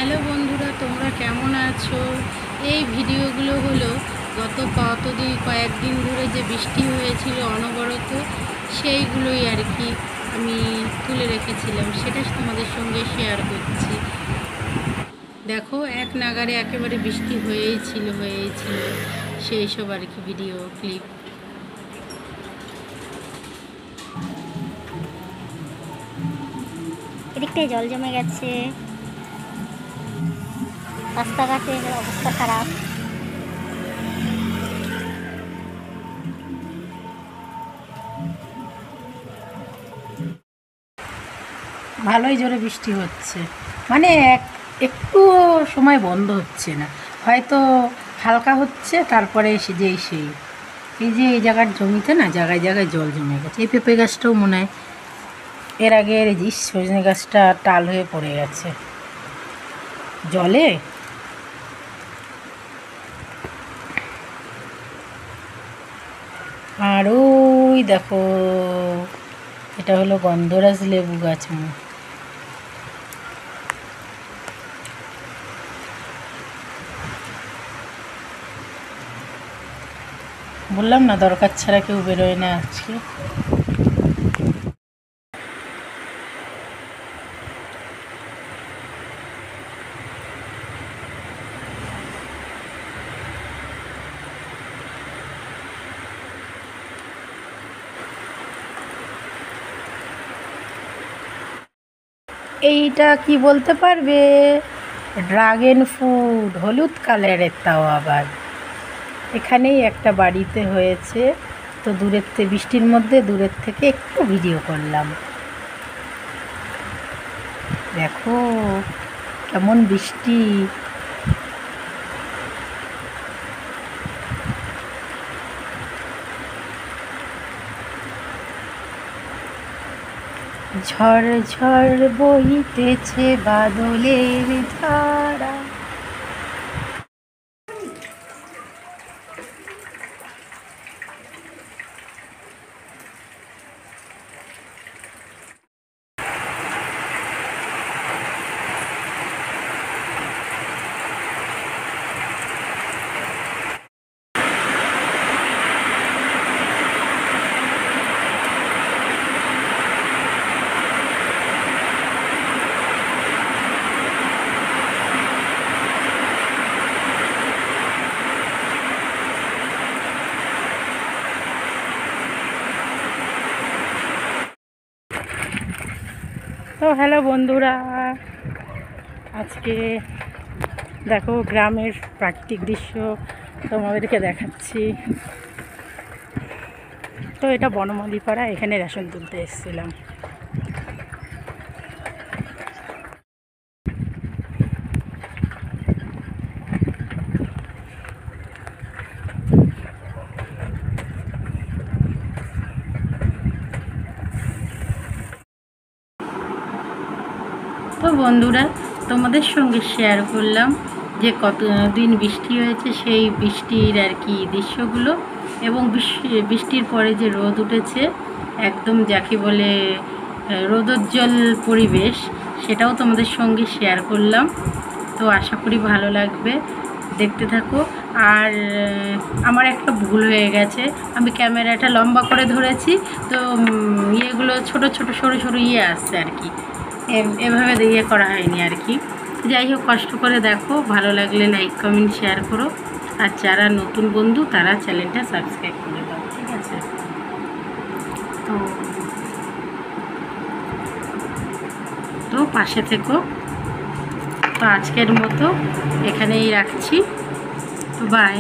Hello বন্ধুরা, তোমরা কেমন আছো? এই ভিডিওগুলো হলো গত কয়েকদিন ধরে যে বৃষ্টি হয়েছিল অনবরত, সেইগুলোই আর কি আমি তুলে রেখেছিলাম, সেটা তোমাদের সঙ্গে শেয়ার করছি। দেখো, এক নাগাড়ে একেবারে বৃষ্টি হয়েছিল সেই সব আর কি ভিডিও ক্লিপ। এদিকটায় জল জমে গেছে, রাস্তাঘাটের অবস্থা খারাপ। ভালোই জোরে বৃষ্টি হচ্ছে, মানে একটু সময় বন্ধ হচ্ছে না, হয়তো হালকা হচ্ছে, তারপরে সেই এই যে এই জায়গার জমিতে না জায়গায় জায়গায় জল জমে গেছে। এই পেঁপে গাছটাও মনে হয় এর আগে এই যে সজনে গাছটা টাল হয়ে পড়ে গেছে জলে। আর ওই দেখো, এটা হলো গন্ধরাজ লেবু গাছ। বললাম না, দরকার ছাড়া কেউ বেরোয় না আজকে। এইটা কি বলতে পারবে? ড্রাগন ফ্রুট, হলুদ কালারের, তাও আবার এখানেই একটা বাড়িতে হয়েছে। তো দূরের থেকে, বৃষ্টির মধ্যে দূরের থেকে একটু ভিডিও করলাম। দেখো কেমন বৃষ্টি। ঝড় ঝড় বইতেছে বাদলের ধারা। তো হ্যালো বন্ধুরা, আজকে দেখো গ্রামের প্রাকৃতিক দৃশ্য তোমাদেরকে দেখাচ্ছি। তো এটা বনমালীপাড়া, এখানে রেশন তুলতে এসেছিলাম। তো বন্ধুরা, তোমাদের সঙ্গে শেয়ার করলাম যে কতদিন বৃষ্টি হয়েছে, সেই বৃষ্টির আর কি দৃশ্যগুলো, এবং বৃষ্টির পরে যে রোদ উঠেছে, একদম যাকে বলে রোদোজ্জ্বল পরিবেশ, সেটাও তোমাদের সঙ্গে শেয়ার করলাম। তো আশা করি ভালো লাগবে, দেখতে থাকো। আর আমার একটা ভুল হয়ে গেছে, আমি ক্যামেরাটা লম্বা করে ধরেছি, তো ইয়েগুলো ছোট ছোট সরু সরু আসছে আর কি, এভাবে দিয়ে করা হয়নি আর কি। যাই হোক, কষ্ট করে দেখো, ভালো লাগলে লাইক কমেন্ট শেয়ার করো, আর যারা নতুন বন্ধু তারা চ্যানেলটা সাবস্ক্রাইব করে দাও, ঠিক আছে? তো পাশে থেকো। তো আজকের মতো এখানেই রাখছি, তো বাই।